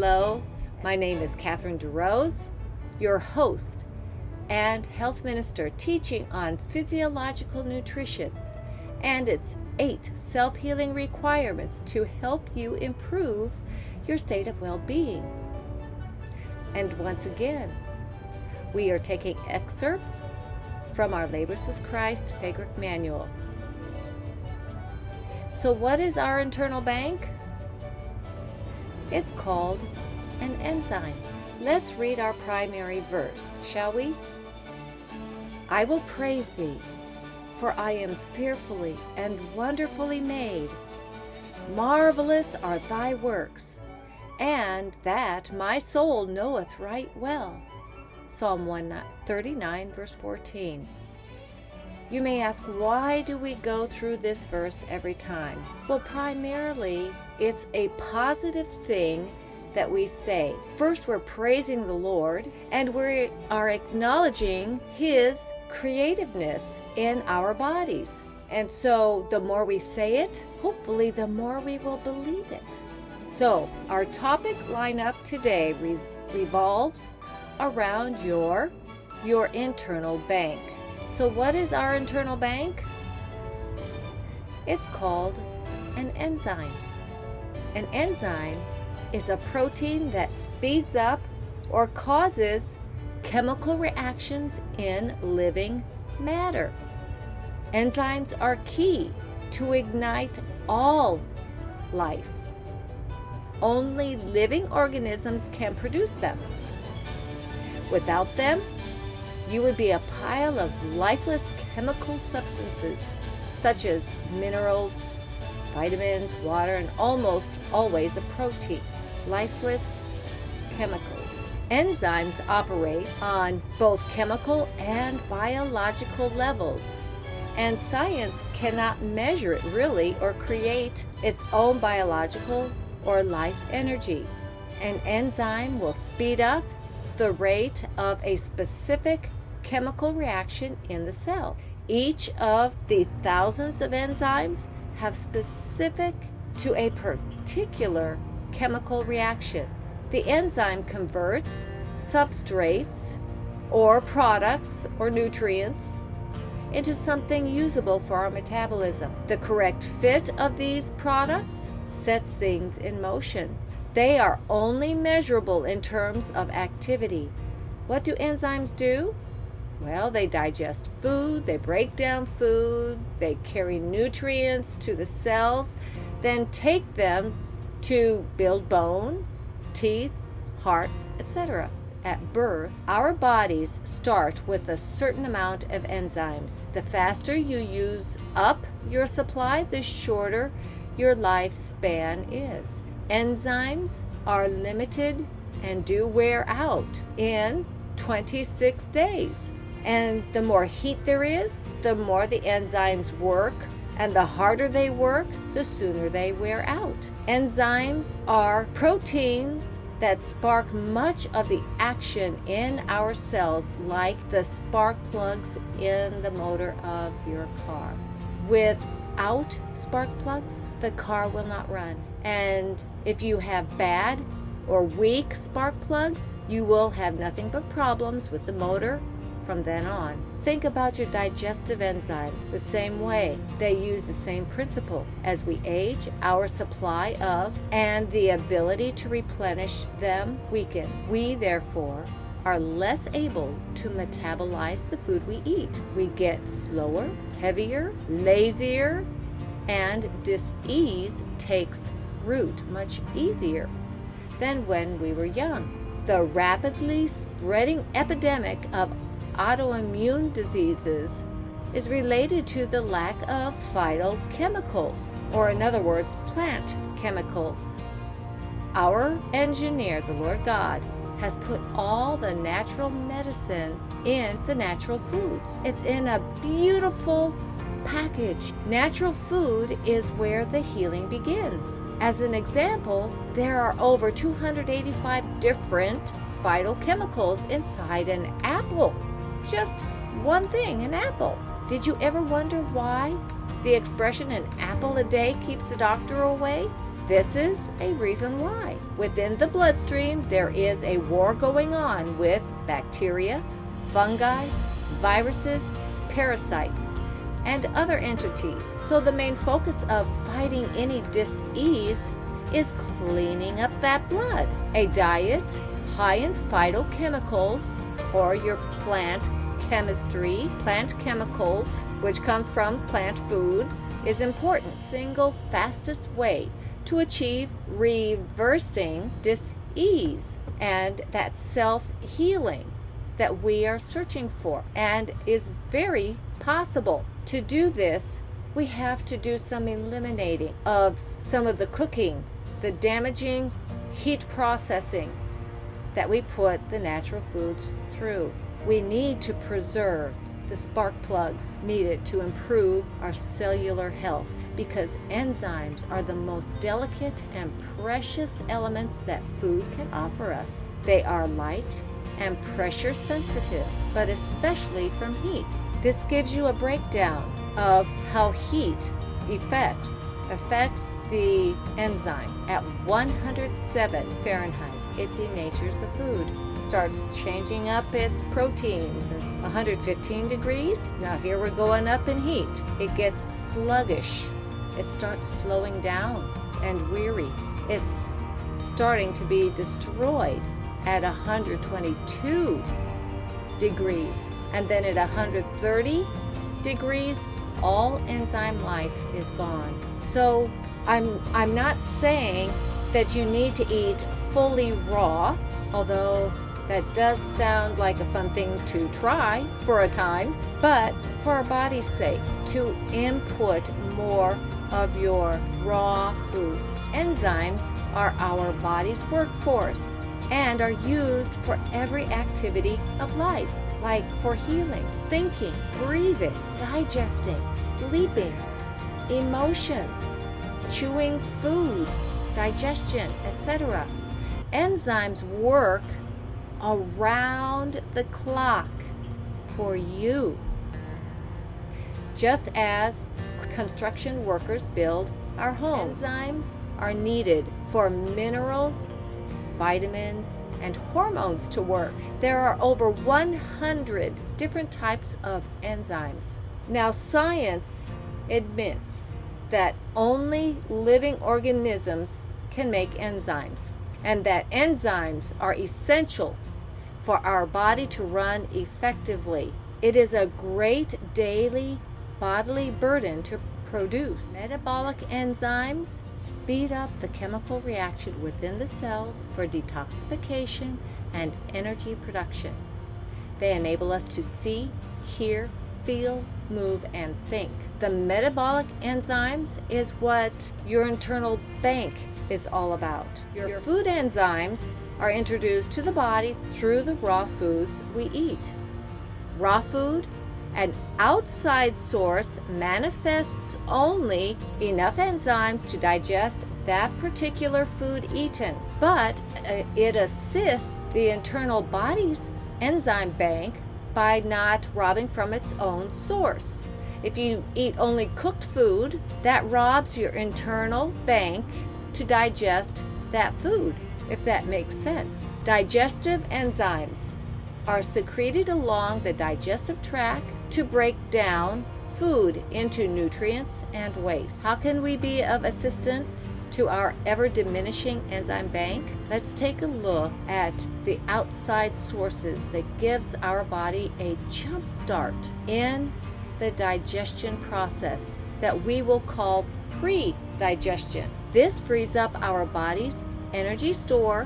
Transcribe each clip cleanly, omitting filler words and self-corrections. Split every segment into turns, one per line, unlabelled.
Hello, my name is Catherine DeRose, your host and health minister teaching on physiological nutrition and its 8 self-healing requirements to help you improve your state of well-being. And once again, we are taking excerpts from our Labors with Christ Fabric Manual. So what is our internal bank? It's called an enzyme. Let's read our primary verse, shall we? I will praise thee, for I am fearfully and wonderfully made. Marvelous are thy works, and that my soul knoweth right well. Psalm 139, verse 14. You may ask, why do we go through this verse every time? Well, primarily, it's a positive thing that we say. First, we're praising the Lord, and we are acknowledging His creativeness in our bodies. And so, the more we say it, hopefully, the more we will believe it. So, our topic lineup today revolves around your internal bank. So what is our internal bank? It's called an enzyme. An enzyme is a protein that speeds up or causes chemical reactions in living matter. Enzymes are key to ignite all life. Only living organisms can produce them. Without them, you would be a pile of lifeless chemical substances, such as minerals, vitamins, water, and almost always a protein. Lifeless chemicals. Enzymes operate on both chemical and biological levels, and science cannot measure it really or create its own biological or life energy. An enzyme will speed up the rate of a specific chemical reaction in the cell. Each of the thousands of enzymes have specific to a particular chemical reaction. The enzyme converts substrates or products or nutrients into something usable for our metabolism. The correct fit of these products sets things in motion. They are only measurable in terms of activity. What do enzymes do? Well, they digest food, they break down food, they carry nutrients to the cells, then take them to build bone, teeth, heart, etc. At birth, our bodies start with a certain amount of enzymes. The faster you use up your supply, the shorter your lifespan is. Enzymes are limited and do wear out in 26 days. And the more heat there is, the more the enzymes work, and the harder they work, the sooner they wear out. Enzymes are proteins that spark much of the action in our cells, like the spark plugs in the motor of your car. Without spark plugs, the car will not run. And if you have bad or weak spark plugs, you will have nothing but problems with the motor from then on. Think about your digestive enzymes the same way. They use the same principle. As we age, our supply of and the ability to replenish them weakens. We, therefore, are less able to metabolize the food we eat. We get slower, heavier, lazier, and dis-ease takes root much easier than when we were young. The rapidly spreading epidemic of autoimmune diseases is related to the lack of phytochemicals, or in other words, plant chemicals. Our engineer, the Lord God, has put all the natural medicine in the natural foods. It's in a beautiful package. Natural food is where the healing begins. As an example, there are over 285 different phytochemicals inside an apple. Just one thing, an apple. Did you ever wonder why the expression an apple a day keeps the doctor away? This is a reason why. Within the bloodstream, there is a war going on with bacteria, fungi, viruses, parasites, and other entities. So the main focus of fighting any dis-ease is cleaning up that blood. A diet high in phytochemicals, or your plant chemistry, plant chemicals, which come from plant foods, is important. Single fastest way to achieve reversing dis-ease and that self-healing that we are searching for, and is very possible. To do this, we have to do some eliminating of some of the cooking, the damaging heat processing that we put the natural foods through. We need to preserve the spark plugs needed to improve our cellular health, because enzymes are the most delicate and precious elements that food can offer us. They are light and pressure sensitive, but especially from heat. This gives you a breakdown of how heat affects the enzyme. At 107 Fahrenheit, it denatures the food. It starts changing up its proteins. It's 115 degrees. Now here we're going up in heat. It gets sluggish. It starts slowing down and weary. It's starting to be destroyed at 122 degrees. And then at 130 degrees, all enzyme life is gone. So I'm not saying that you need to eat fully raw, although that does sound like a fun thing to try for a time, but for our body's sake, to input more of your raw foods. Enzymes are our body's workforce and are used for every activity of life, like for healing, thinking, breathing, digesting, sleeping, emotions, chewing food, digestion, etc. Enzymes work around the clock for you, just as construction workers build our homes. Enzymes are needed for minerals, vitamins, and hormones to work. There are over 100 different types of enzymes. Now, science admits that only living organisms can make enzymes, and that enzymes are essential for our body to run effectively. It is a great daily bodily burden to produce. Metabolic enzymes speed up the chemical reaction within the cells for detoxification and energy production. They enable us to see, hear, feel, move, and think. The metabolic enzymes is what your internal bank is all about. Your food enzymes are introduced to the body through the raw foods we eat. Raw food, an outside source, manifests only enough enzymes to digest that particular food eaten, but it assists the internal body's enzyme bank by not robbing from its own source. If you eat only cooked food, that robs your internal bank to digest that food, if that makes sense. Digestive enzymes are secreted along the digestive tract to break down food into nutrients and waste. How can we be of assistance to our ever-diminishing enzyme bank? Let's take a look at the outside sources that gives our body a jump start in the digestion process that we will call pre-digestion. This frees up our body's energy store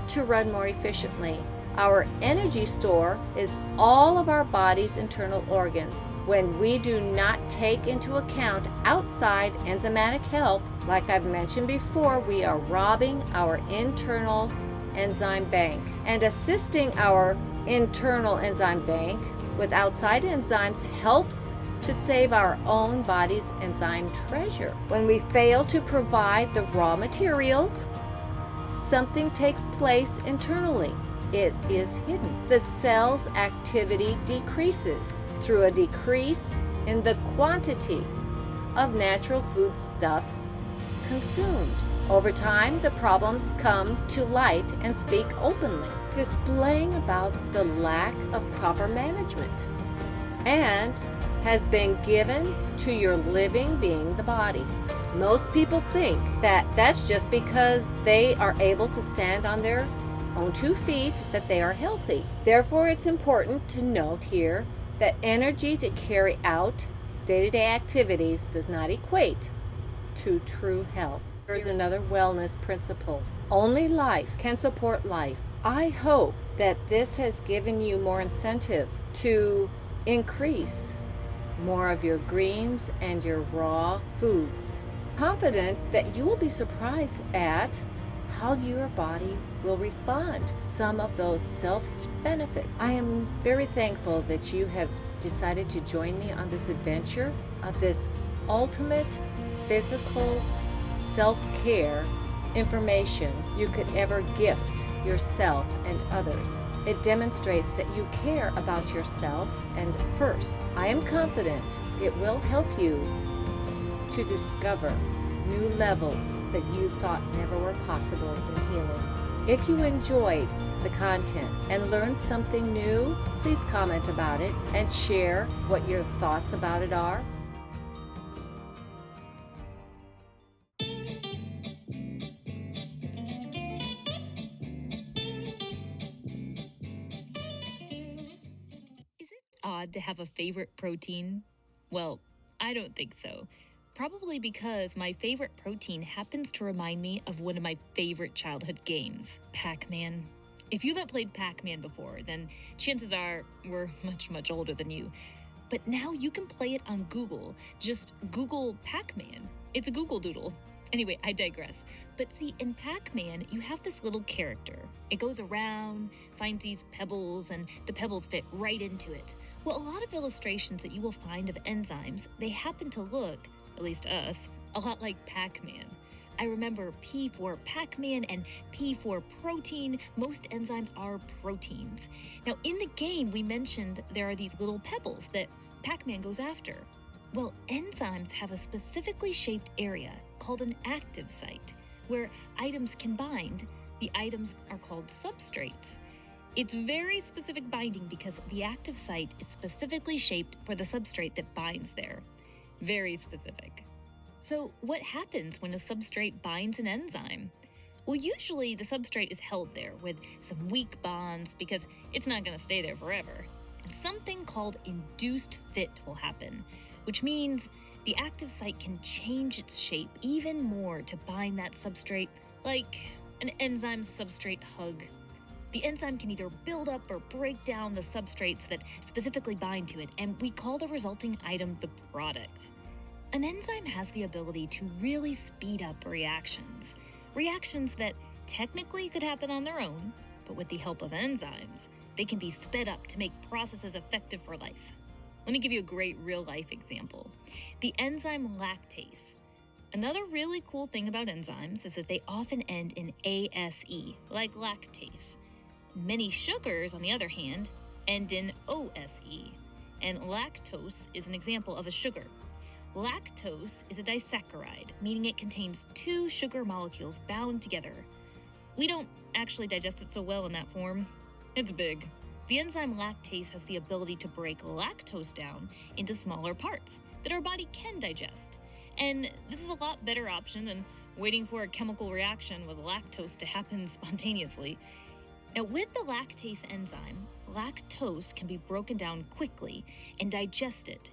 to run more efficiently. Our energy store is all of our body's internal organs. When we do not take into account outside enzymatic help, like I've mentioned before, we are robbing our internal enzyme bank. And assisting our internal enzyme bank with outside enzymes helps to save our own body's enzyme treasure. When we fail to provide the raw materials, something takes place internally. It is hidden. The cell's activity decreases through a decrease in the quantity of natural foodstuffs consumed. Over time, the problems come to light and speak openly, displaying about the lack of proper management, and has been given to your living being, the body. Most people think that that's just because they are able to stand on their own 2 feet that they are healthy. Therefore, it's important to note here that energy to carry out day-to-day activities does not equate to true health. Here's another wellness principle. Only life can support life. I hope that this has given you more incentive to increase more of your greens and your raw foods. Confident that you will be surprised at how your body will respond. Some of those self-benefits. I am very thankful that you have decided to join me on this adventure of this ultimate physical self-care information you could ever gift yourself and others. It demonstrates that you care about yourself and first. I am confident it will help you to discover new levels that you thought never were possible in healing. If you enjoyed the content and learned something new, please comment about it and share what your thoughts about it are.
Is it odd to have a favorite protein? Well, I don't think so. Probably because my favorite protein happens to remind me of one of my favorite childhood games, Pac-Man. If you haven't played Pac-Man before, then chances are we're much older than you. But now you can play it on Google. Just Google Pac-Man. It's a Google Doodle. Anyway, I digress. But see, in Pac-Man, you have this little character. It goes around, finds these pebbles, and the pebbles fit right into it. Well, a lot of illustrations that you will find of enzymes, they happen to look, at least us, a lot like Pac-Man. I remember P for Pac-Man and P for protein. Most enzymes are proteins. Now, in the game, we mentioned there are these little pebbles that Pac-Man goes after. Well, enzymes have a specifically shaped area called an active site, where items can bind. The items are called substrates. It's very specific binding because the active site is specifically shaped for the substrate that binds there. Very specific. So what happens when a substrate binds an enzyme? Well, usually the substrate is held there with some weak bonds because it's not going to stay there forever. And something called induced fit will happen, which means the active site can change its shape even more to bind that substrate, like an enzyme substrate hug. The enzyme can either build up or break down the substrates that specifically bind to it, and we call the resulting item the product. An enzyme has the ability to really speed up reactions. Reactions that technically could happen on their own, but with the help of enzymes, they can be sped up to make processes effective for life. Let me give you a great real-life example. The enzyme lactase. Another really cool thing about enzymes is that they often end in ASE, like lactase. Many sugars, on the other hand, end in OSE, and lactose is an example of a sugar. Lactose is a disaccharide, meaning it contains 2 sugar molecules bound together. We don't actually digest it so well in that form. It's big. The enzyme lactase has the ability to break lactose down into smaller parts that our body can digest. And this is a lot better option than waiting for a chemical reaction with lactose to happen spontaneously. Now, with the lactase enzyme, lactose can be broken down quickly and digested.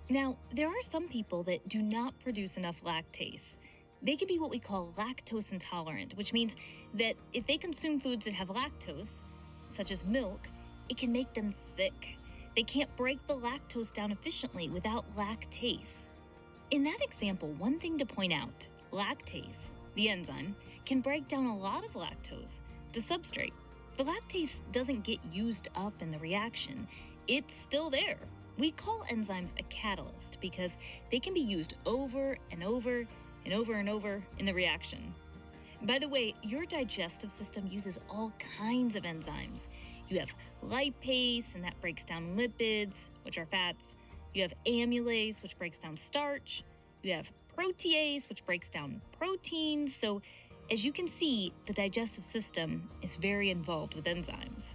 Now, there are some people that do not produce enough lactase. They can be what we call lactose intolerant, which means that if they consume foods that have lactose, such as milk, it can make them sick. They can't break the lactose down efficiently without lactase. In that example, one thing to point out, lactase, the enzyme, can break down a lot of lactose, the substrate. The lactase doesn't get used up in the reaction. It's still there. We call enzymes a catalyst because they can be used over and over and over and over in the reaction. By the way, your digestive system uses all kinds of enzymes. You have lipase, and that breaks down lipids, which are fats. You have amylase, which breaks down starch. You have protease, which breaks down proteins. So, as you can see, the digestive system is very involved with enzymes.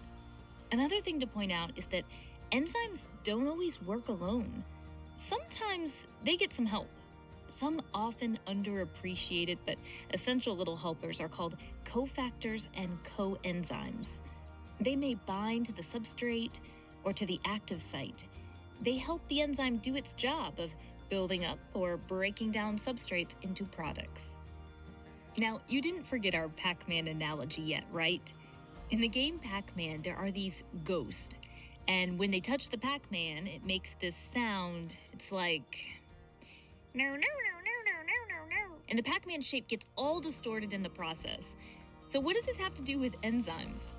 Another thing to point out is that enzymes don't always work alone. Sometimes they get some help. Some often underappreciated but essential little helpers are called cofactors and coenzymes. They may bind to the substrate or to the active site. They help the enzyme do its job of building up or breaking down substrates into products. Now, you didn't forget our Pac-Man analogy yet, right? In the game Pac-Man, there are these ghosts, and when they touch the Pac-Man, it makes this sound. It's like, no, no, no, no, no, no, no, no. And the Pac-Man shape gets all distorted in the process. So what does this have to do with enzymes?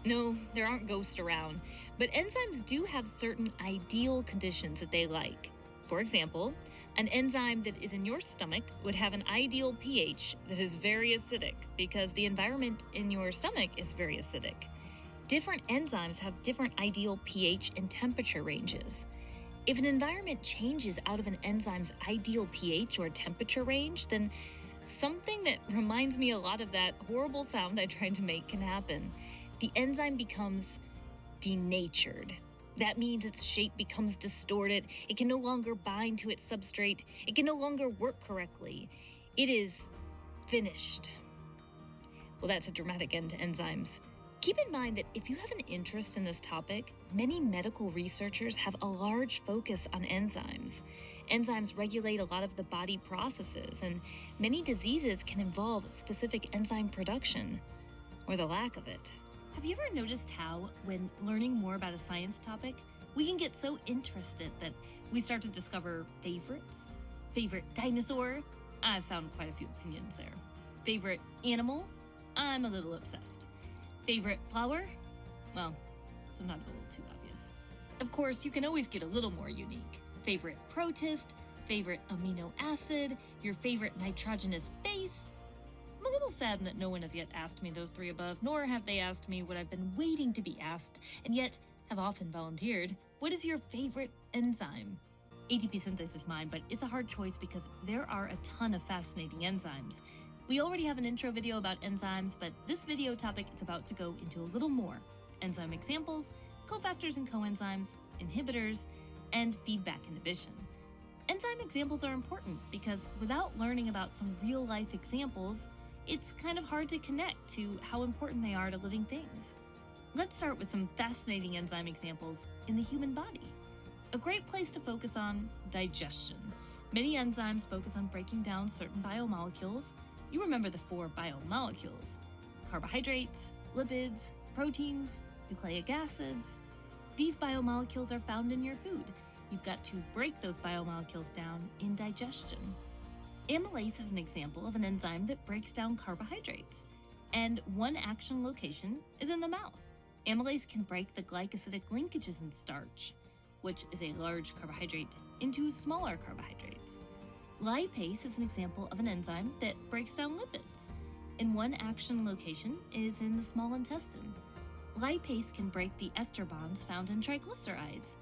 No, there aren't ghosts around, but enzymes do have certain ideal conditions that they like. For example, an enzyme that is in your stomach would have an ideal pH that is very acidic because the environment in your stomach is very acidic. Different enzymes have different ideal pH and temperature ranges. If an environment changes out of an enzyme's ideal pH or temperature range, then something that reminds me a lot of that horrible sound I tried to make can happen. The enzyme becomes denatured. That means its shape becomes distorted. It can no longer bind to its substrate. It can no longer work correctly. It is finished. Well, that's a dramatic end to enzymes. Keep in mind that if you have an interest in this topic, many medical researchers have a large focus on enzymes. Enzymes regulate a lot of the body processes, and many diseases can involve specific enzyme production, or the lack of it.
Have you ever noticed how, when learning more about a science topic, we can get so interested that we start to discover favorites? Favorite dinosaur? I've found quite a few opinions there. Favorite animal? I'm a little obsessed. Favorite flower? Well, sometimes a little too obvious. Of course, you can always get a little more unique. Favorite protist? Favorite amino acid? Your favorite nitrogenous base? I'm a little saddened that no one has yet asked me those three above, nor have they asked me what I've been waiting to be asked, and yet have often volunteered. What is your favorite enzyme? ATP synthase is mine, but it's a hard choice because there are a ton of fascinating enzymes. We already have an intro video about enzymes, but this video topic is about to go into a little more. Enzyme examples, cofactors and coenzymes, inhibitors, and feedback inhibition. Enzyme examples are important because without learning about some real-life examples, it's kind of hard to connect to how important they are to living things. Let's start with some fascinating enzyme examples in the human body. A great place to focus on digestion. Many enzymes focus on breaking down certain biomolecules. You remember the 4 biomolecules: carbohydrates, lipids, proteins, nucleic acids. These biomolecules are found in your food. You've got to break those biomolecules down in digestion. Amylase is an example of an enzyme that breaks down carbohydrates, and one action location is in the mouth. Amylase can break the glycosidic linkages in starch, which is a large carbohydrate, into smaller carbohydrates. Lipase is an example of an enzyme that breaks down lipids, and one action location is in the small intestine. Lipase can break the ester bonds found in triglycerides,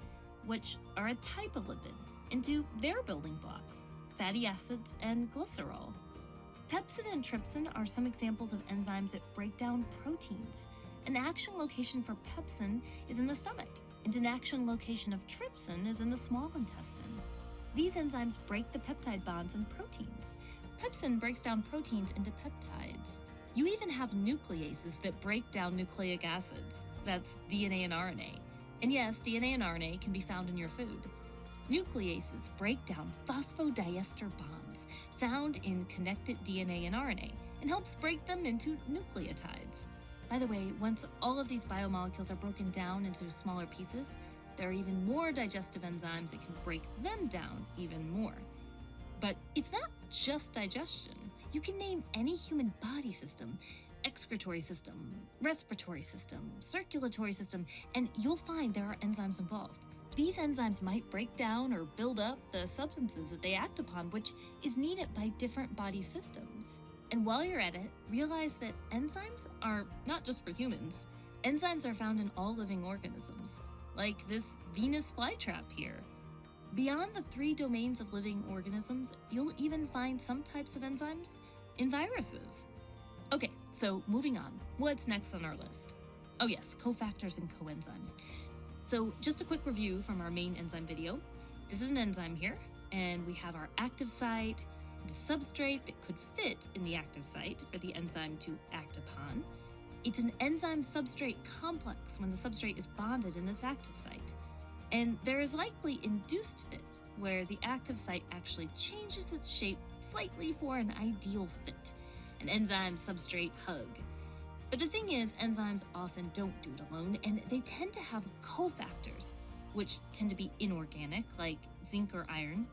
which are a type of lipid, into their building blocks: fatty acids and glycerol. Pepsin and trypsin are some examples of enzymes that break down proteins. An action location for pepsin is in the stomach, and an action location of trypsin is in the small intestine. These enzymes break the peptide bonds in proteins. Pepsin breaks down proteins into peptides. You even have nucleases that break down nucleic acids. That's DNA and RNA. And yes, DNA and RNA can be found in your food. Nucleases break down phosphodiester bonds found in connected DNA and RNA and helps break them into nucleotides. By the way, once all of these biomolecules are broken down into smaller pieces, there are even more digestive enzymes that can break them down even more. But it's not just digestion. You can name any human body system: excretory system, respiratory system, circulatory system, and you'll find there are enzymes involved. These enzymes might break down or build up the substances that they act upon, which is needed by different body systems. And while you're at it, realize that enzymes are not just for humans. Enzymes are found in all living organisms, like this Venus flytrap here. Beyond the 3 domains of living organisms, you'll even find some types of enzymes in viruses. Okay, so moving on. What's next on our list? Oh yes, cofactors and coenzymes. So just a quick review from our main enzyme video. This is an enzyme here, and we have our active site, the substrate that could fit in the active site for the enzyme to act upon. It's an enzyme substrate complex when the substrate is bonded in this active site. And there is likely induced fit, where the active site actually changes its shape slightly for an ideal fit, an enzyme substrate hug. But the thing is, enzymes often don't do it alone, and they tend to have cofactors, which tend to be inorganic, like zinc or iron,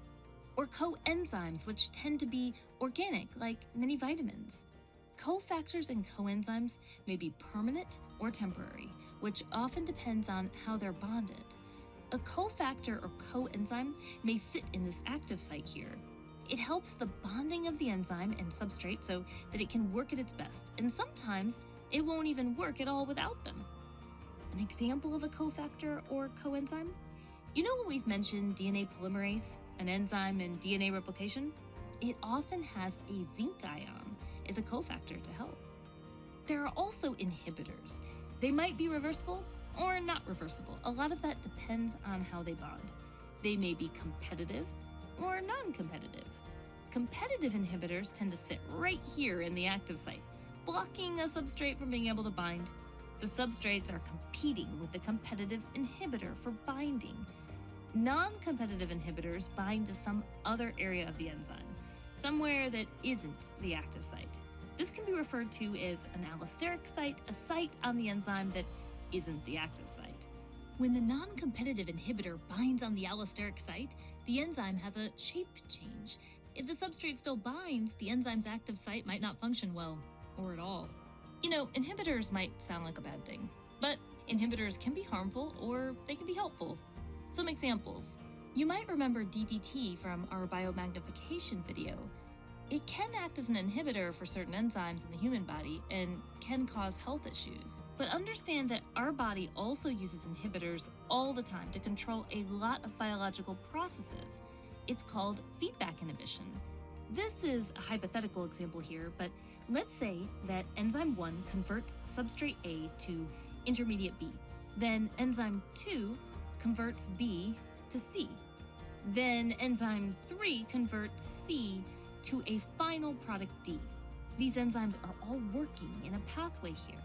or coenzymes, which tend to be organic, like many vitamins. Cofactors and coenzymes may be permanent or temporary, which often depends on how they're bonded. A cofactor or coenzyme may sit in this active site here. It helps the bonding of the enzyme and substrate so that it can work at its best, and sometimes it won't even work at all without them. An example of a cofactor or coenzyme? You know when we've mentioned DNA polymerase, an enzyme in DNA replication? It often has a zinc ion as a cofactor to help. There are also inhibitors. They might be reversible or not reversible. A lot of that depends on how they bond. They may be competitive or non-competitive. Competitive inhibitors tend to sit right here in the active site, blocking a substrate from being able to bind. The substrates are competing with the competitive inhibitor for binding. Non-competitive inhibitors bind to some other area of the enzyme, somewhere that isn't the active site. This can be referred to as an allosteric site, a site on the enzyme that isn't the active site. When the non-competitive inhibitor binds on the allosteric site, the enzyme has a shape change. If the substrate still binds, the enzyme's active site might not function well, or at all. You know, inhibitors might sound like a bad thing, but inhibitors can be harmful or they can be helpful. Some examples. You might remember DDT from our biomagnification video. It can act as an inhibitor for certain enzymes in the human body and can cause health issues. But understand that our body also uses inhibitors all the time to control a lot of biological processes. It's called feedback inhibition. This is a hypothetical example here, but let's say that enzyme 1 converts substrate A to intermediate B. Then enzyme 2 converts B to C. Then enzyme 3 converts C to a final product D. These enzymes are all working in a pathway here.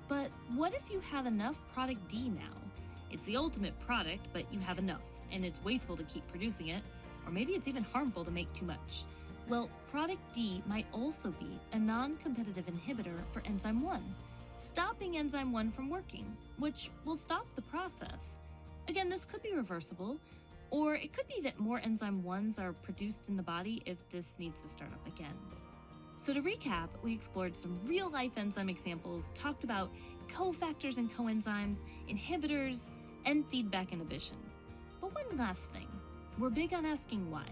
But what if you have enough product D now? It's the ultimate product, but you have enough, and it's wasteful to keep producing it, or maybe it's even harmful to make too much. Well, product D might also be a non-competitive inhibitor for enzyme 1, stopping enzyme 1 from working, which will stop the process. Again, this could be reversible, or it could be that more enzyme 1s are produced in the body if this needs to start up again. So to recap, we explored some real-life enzyme examples, talked about cofactors and coenzymes, inhibitors, and feedback inhibition. But one last thing. We're big on asking why.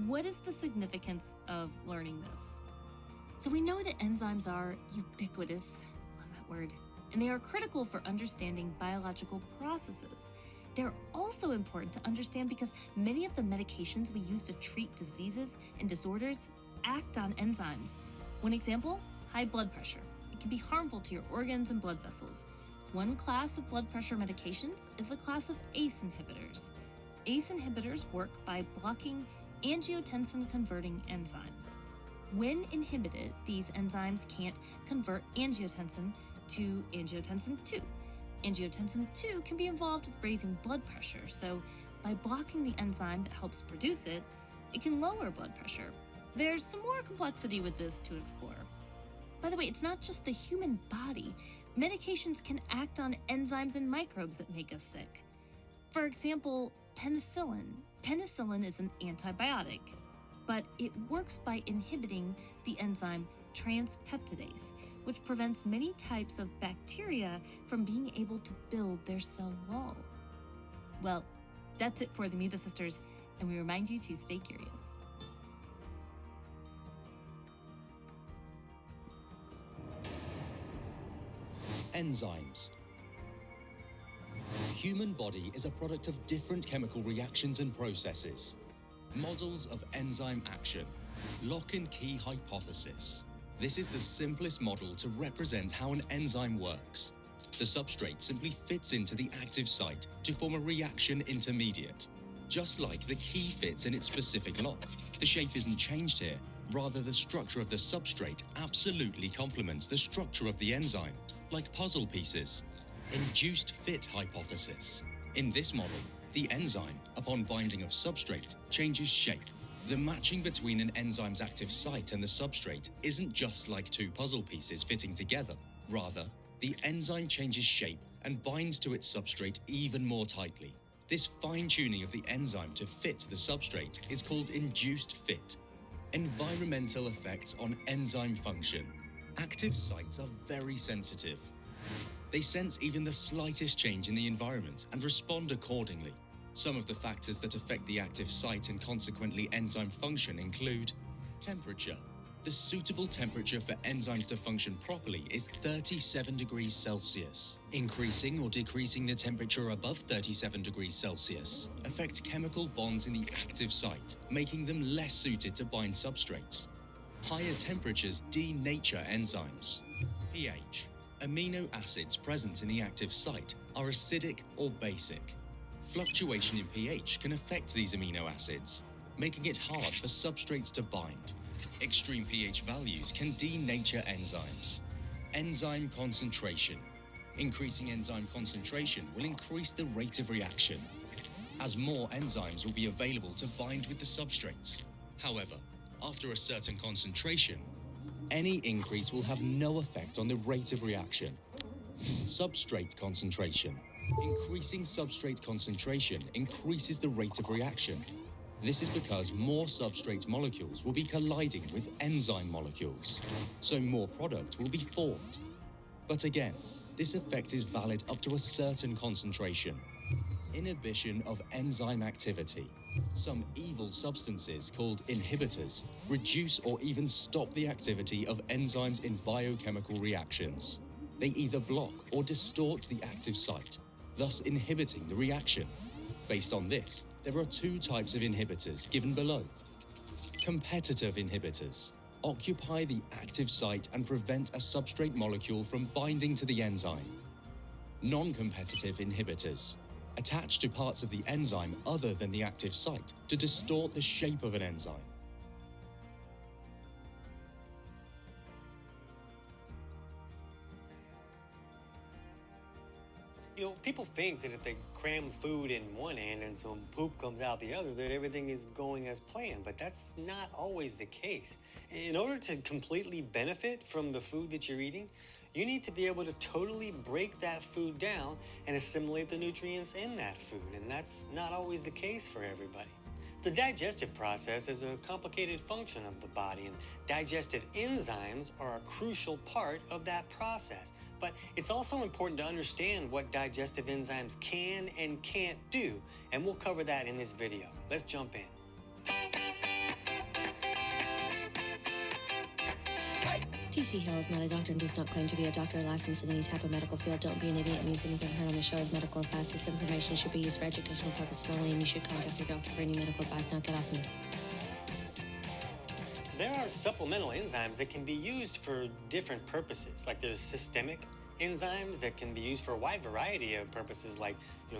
What is the significance of learning this? So we know that enzymes are ubiquitous, love that word, and they are critical for understanding biological processes. They're also important to understand because many of the medications we use to treat diseases and disorders act on enzymes. One example, high blood pressure. It can be harmful to your organs and blood vessels. One class of blood pressure medications is the class of ACE inhibitors. ACE inhibitors work by blocking angiotensin-converting enzymes. When inhibited, these enzymes can't convert angiotensin to angiotensin II. Angiotensin II can be involved with raising blood pressure, so by blocking the enzyme that helps produce it, it can lower blood pressure. There's some more complexity with this to explore. By the way, it's not just the human body. Medications can act on enzymes and microbes that make us sick. For example, penicillin. Penicillin is an antibiotic, but it works by inhibiting the enzyme transpeptidase, which prevents many types of bacteria from being able to build their cell wall. Well, that's it for the Ameba Sisters, and we remind you to stay curious.
Enzymes. human body is a product of different chemical reactions and processes. Models of enzyme action. Lock and key hypothesis. This is the simplest model to represent how an enzyme works. The substrate simply fits into the active site to form a reaction intermediate. Just like the key fits in its specific lock, the shape isn't changed here. Rather, the structure of the substrate absolutely complements the structure of the enzyme, like puzzle pieces. Induced fit hypothesis. In this model, the enzyme, upon binding of substrate, changes shape. The matching between an enzyme's active site and the substrate isn't just like two puzzle pieces fitting together. Rather, the enzyme changes shape and binds to its substrate even more tightly. This fine-tuning of the enzyme to fit the substrate is called induced fit. Environmental effects on enzyme function. Active sites are very sensitive. They sense even the slightest change in the environment and respond accordingly. Some of the factors that affect the active site and consequently enzyme function include temperature. The suitable temperature for enzymes to function properly is 37 degrees Celsius. Increasing or decreasing the temperature above 37 degrees Celsius affects chemical bonds in the active site, making them less suited to bind substrates. Higher temperatures denature enzymes. pH. Amino acids present in the active site are acidic or basic. Fluctuation in pH can affect these amino acids, making it hard for substrates to bind. Extreme pH values can denature enzymes. Enzyme concentration. Increasing enzyme concentration will increase the rate of reaction, as more enzymes will be available to bind with the substrates. However, after a certain concentration, any increase will have no effect on the rate of reaction. Substrate concentration. Increasing substrate concentration increases the rate of reaction. This is because more substrate molecules will be colliding with enzyme molecules, so more product will be formed. But again, this effect is valid up to a certain concentration. Inhibition of enzyme activity. Some evil substances called inhibitors reduce or even stop the activity of enzymes in biochemical reactions. They either block or distort the active site, thus inhibiting the reaction. Based on this, there are two types of inhibitors given below. Competitive inhibitors occupy the active site and prevent a substrate molecule from binding to the enzyme. Non-competitive inhibitors attach to parts of the enzyme other than the active site to distort the shape of an enzyme.
You know, people think that if they cram food in one end and some poop comes out the other, that everything is going as planned, but that's not always the case. In order to completely benefit from the food that you're eating, you need to be able to totally break that food down and assimilate the nutrients in that food, and that's not always the case for everybody. The digestive process is a complicated function of the body, and digestive enzymes are a crucial part of that process. But it's also important to understand what digestive enzymes can and can't do, and we'll cover that in this video. Let's jump in.
TC Hill is not a doctor and does not claim to be a doctor or licensed in any type of medical field. Don't be an idiot and use anything heard on the show as medical advice. This information should be used for educational purposes only, and you should contact your doctor for any medical advice. Now get off me.
There are supplemental enzymes that can be used for different purposes, like there's systemic enzymes that can be used for a wide variety of purposes, like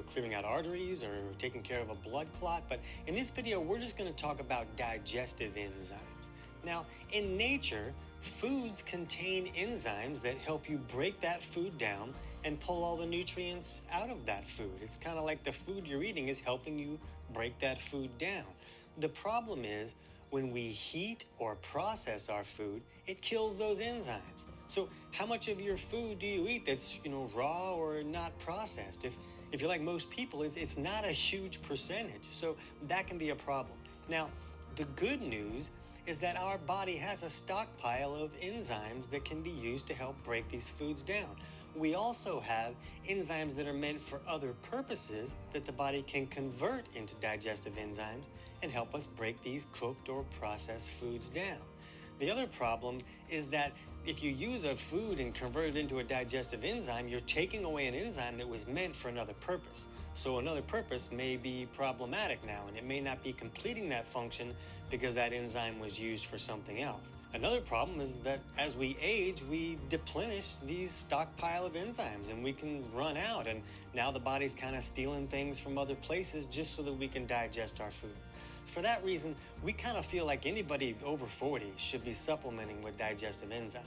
clearing out arteries or taking care of a blood clot. But in this video, we're just going to talk about digestive enzymes. Now, in nature, foods contain enzymes that help you break that food down and pull all the nutrients out of that food. It's kind of like the food you're eating is helping you break that food down. The problem is when we heat or process our food, it kills those enzymes. So how much of your food do you eat that's raw or not processed? If you're like most people, it's not a huge percentage. So that can be a problem. Now, the good news is that our body has a stockpile of enzymes that can be used to help break these foods down. We also have enzymes that are meant for other purposes that the body can convert into digestive enzymes and help us break these cooked or processed foods down. The other problem is that If you use a food and convert it into a digestive enzyme, you're taking away an enzyme that was meant for another purpose. So another purpose may be problematic now, and it may not be completing that function because that enzyme was used for something else. Another problem is that as we age, we deplenish these stockpile of enzymes and we can run out, and now the body's kind of stealing things from other places just so that we can digest our food. For that reason, we kind of feel like anybody over 40 should be supplementing with digestive enzymes.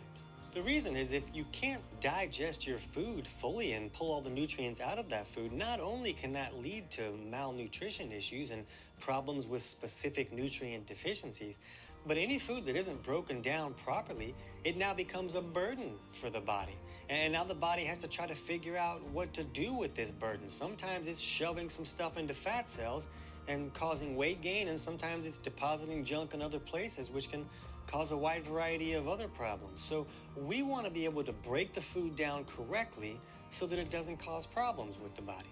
The reason is if you can't digest your food fully and pull all the nutrients out of that food, not only can that lead to malnutrition issues and problems with specific nutrient deficiencies, but any food that isn't broken down properly, it now becomes a burden for the body. And now the body has to try to figure out what to do with this burden. Sometimes it's shoving some stuff into fat cells and causing weight gain, and sometimes it's depositing junk in other places, which can cause a wide variety of other problems. So we want to be able to break the food down correctly so that it doesn't cause problems with the body.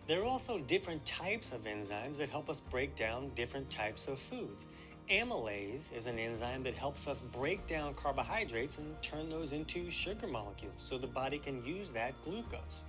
There are also different types of enzymes that help us break down different types of foods. Amylase is an enzyme that helps us break down carbohydrates and turn those into sugar molecules so the body can use that glucose.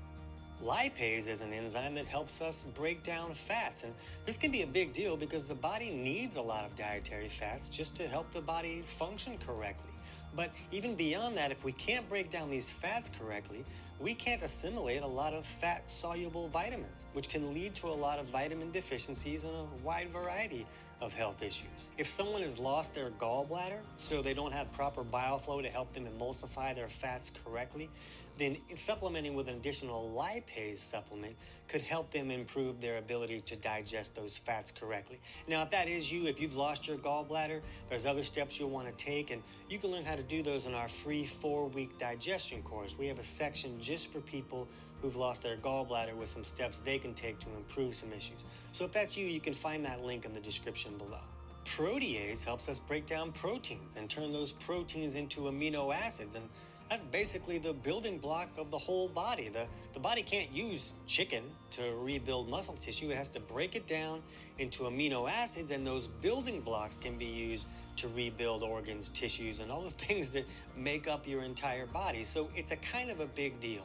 Lipase is an enzyme that helps us break down fats, and this can be a big deal because the body needs a lot of dietary fats just to help the body function correctly. But even beyond that, if we can't break down these fats correctly, we can't assimilate a lot of fat-soluble vitamins, which can lead to a lot of vitamin deficiencies and a wide variety of health issues. If someone has lost their gallbladder, so they don't have proper bile flow to help them emulsify their fats correctly, then supplementing with an additional lipase supplement could help them improve their ability to digest those fats correctly. Now, if that is you, if you've lost your gallbladder, there's other steps you'll want to take, and you can learn how to do those in our free 4-week digestion course. We have a section just for people who've lost their gallbladder with some steps they can take to improve some issues. So if that's you, you can find that link in the description below. Protease helps us break down proteins and turn those proteins into amino acids, and that's basically the building block of the whole body. The body can't use chicken to rebuild muscle tissue. It has to break it down into amino acids, and those building blocks can be used to rebuild organs, tissues, and all the things that make up your entire body. So it's a kind of a big deal.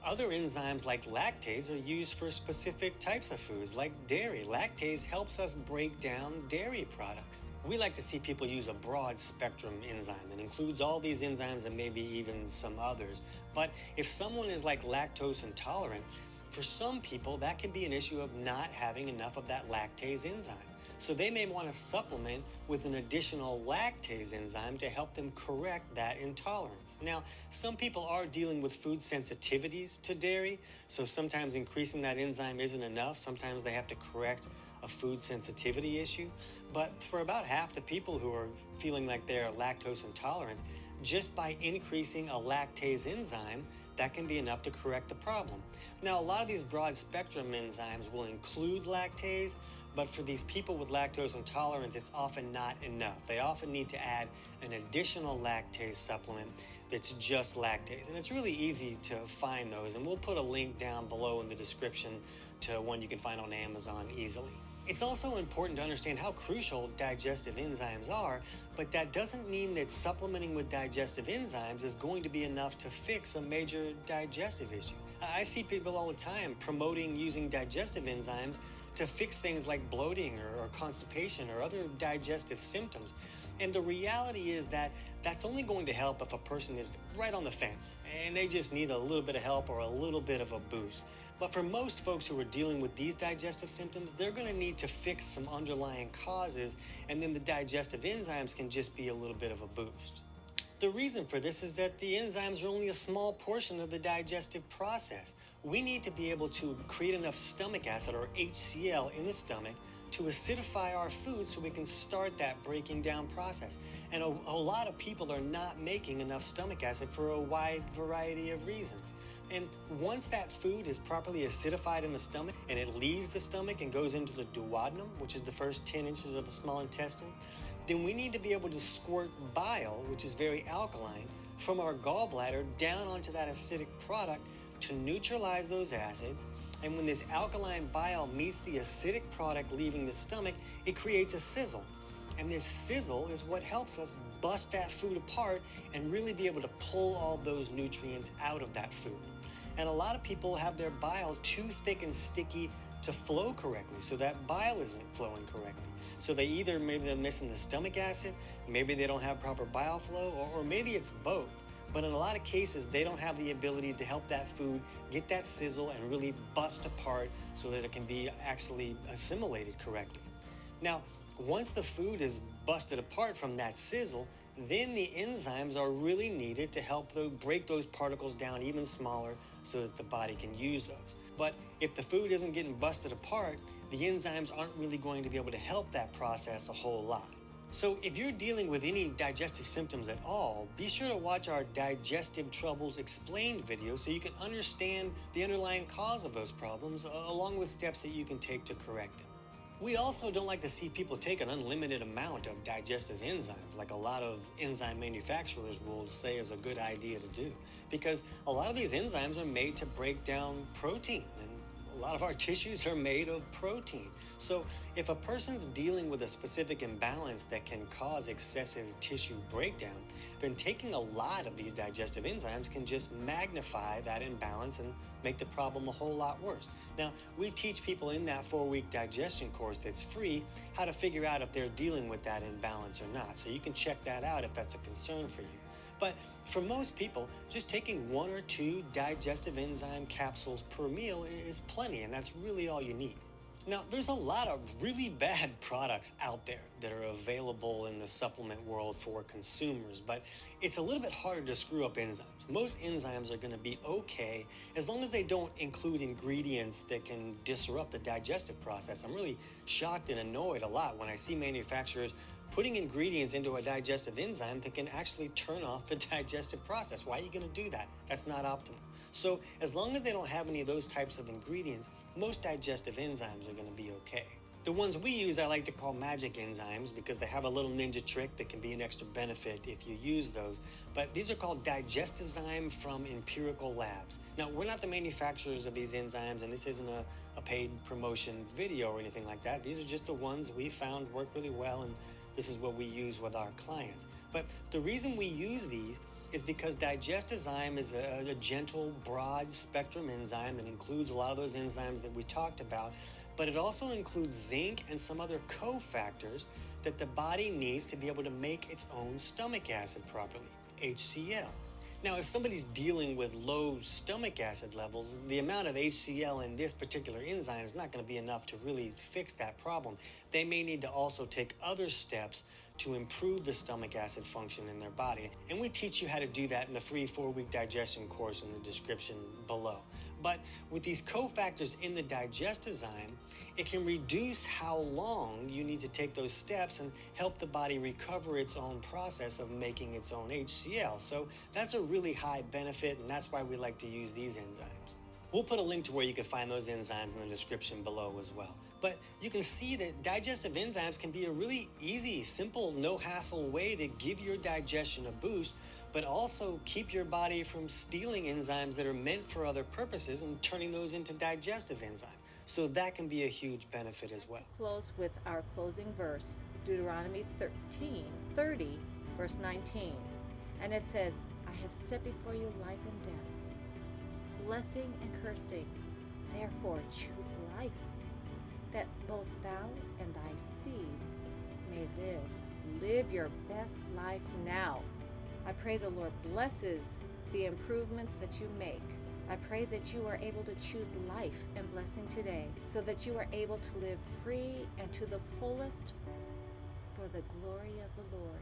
Other enzymes like lactase are used for specific types of foods, like dairy. Lactase helps us break down dairy products. We like to see people use a broad spectrum enzyme that includes all these enzymes and maybe even some others. But if someone is like lactose intolerant, for some people that can be an issue of not having enough of that lactase enzyme. So they may want to supplement with an additional lactase enzyme to help them correct that intolerance. Now, some people are dealing with food sensitivities to dairy, so sometimes increasing that enzyme isn't enough. Sometimes they have to correct a food sensitivity issue. But for about half the people who are feeling like they're lactose intolerant, just by increasing a lactase enzyme, that can be enough to correct the problem. Now, a lot of these broad spectrum enzymes will include lactase, but for these people with lactose intolerance, it's often not enough. They often need to add an additional lactase supplement that's just lactase. And it's really easy to find those, and we'll put a link down below in the description to one you can find on Amazon easily. It's also important to understand how crucial digestive enzymes are, but that doesn't mean that supplementing with digestive enzymes is going to be enough to fix a major digestive issue. I see people all the time promoting using digestive enzymes to fix things like bloating or constipation or other digestive symptoms. And the reality is that that's only going to help if a person is right on the fence and they just need a little bit of help or a little bit of a boost. But for most folks who are dealing with these digestive symptoms, they're going to need to fix some underlying causes, and then the digestive enzymes can just be a little bit of a boost. The reason for this is that the enzymes are only a small portion of the digestive process. We need to be able to create enough stomach acid, or HCl, in the stomach to acidify our food so we can start that breaking down process. And a lot of people are not making enough stomach acid for a wide variety of reasons. And once that food is properly acidified in the stomach and it leaves the stomach and goes into the duodenum, which is the first 10 inches of the small intestine, then we need to be able to squirt bile, which is very alkaline, from our gallbladder down onto that acidic product to neutralize those acids. And when this alkaline bile meets the acidic product leaving the stomach, it creates a sizzle. And this sizzle is what helps us bust that food apart and really be able to pull all those nutrients out of that food. And a lot of people have their bile too thick and sticky to flow correctly, so that bile isn't flowing correctly. So maybe they're missing the stomach acid, maybe they don't have proper bile flow, or maybe it's both. But in a lot of cases, they don't have the ability to help that food get that sizzle and really bust apart so that it can be actually assimilated correctly. Now, once the food is busted apart from that sizzle, then the enzymes are really needed to help break those particles down even smaller so that the body can use those. But if the food isn't getting busted apart, the enzymes aren't really going to be able to help that process a whole lot. So if you're dealing with any digestive symptoms at all, be sure to watch our Digestive Troubles Explained video so you can understand the underlying cause of those problems, along with steps that you can take to correct them. We also don't like to see people take an unlimited amount of digestive enzymes, like a lot of enzyme manufacturers will say is a good idea to do, because a lot of these enzymes are made to break down protein, and a lot of our tissues are made of protein. So if a person's dealing with a specific imbalance that can cause excessive tissue breakdown, then taking a lot of these digestive enzymes can just magnify that imbalance and make the problem a whole lot worse. Now, we teach people in that 4-week digestion course that's free how to figure out if they're dealing with that imbalance or not. So you can check that out if that's a concern for you. But for most people, just taking 1 or 2 digestive enzyme capsules per meal is plenty, and that's really all you need. Now, there's a lot of really bad products out there that are available in the supplement world for consumers, but it's a little bit harder to screw up enzymes. Most enzymes are going to be okay as long as they don't include ingredients that can disrupt the digestive process. I'm really shocked and annoyed a lot when I see manufacturers putting ingredients into a digestive enzyme that can actually turn off the digestive process. Why are you going to do that? That's not optimal. So as long as they don't have any of those types of ingredients, most digestive enzymes are going to be okay. The ones we use I like to call magic enzymes because they have a little ninja trick that can be an extra benefit if you use those. But these are called Digestive from Empirical Labs. Now, we're not the manufacturers of these enzymes, and this isn't a paid promotion video or anything like that. These are just the ones we found work really well, and this is what we use with our clients. But the reason we use these is because Digestive is a gentle, broad spectrum enzyme that includes a lot of those enzymes that we talked about, but it also includes zinc and some other cofactors that the body needs to be able to make its own stomach acid properly, HCl. Now, if somebody's dealing with low stomach acid levels, the amount of HCl in this particular enzyme is not going to be enough to really fix that problem. They may need to also take other steps to improve the stomach acid function in their body. And we teach you how to do that in the free 4-week digestion course in the description below. But with these cofactors in the Digestive, it can reduce how long you need to take those steps and help the body recover its own process of making its own HCl. So that's a really high benefit, and that's why we like to use these enzymes. We'll put a link to where you can find those enzymes in the description below as well. But you can see that digestive enzymes can be a really easy, simple, no-hassle way to give your digestion a boost, but also keep your body from stealing enzymes that are meant for other purposes and turning those into digestive enzymes. So that can be a huge benefit as well.
Close with our closing verse, Deuteronomy 13:30, verse 19. And it says, I have set before you life and death, blessing and cursing. Therefore choose life, that both thou and thy seed may live. Live your best life now. I pray the Lord blesses the improvements that you make. I pray that you are able to choose life and blessing today so that you are able to live free and to the fullest for the glory of the Lord.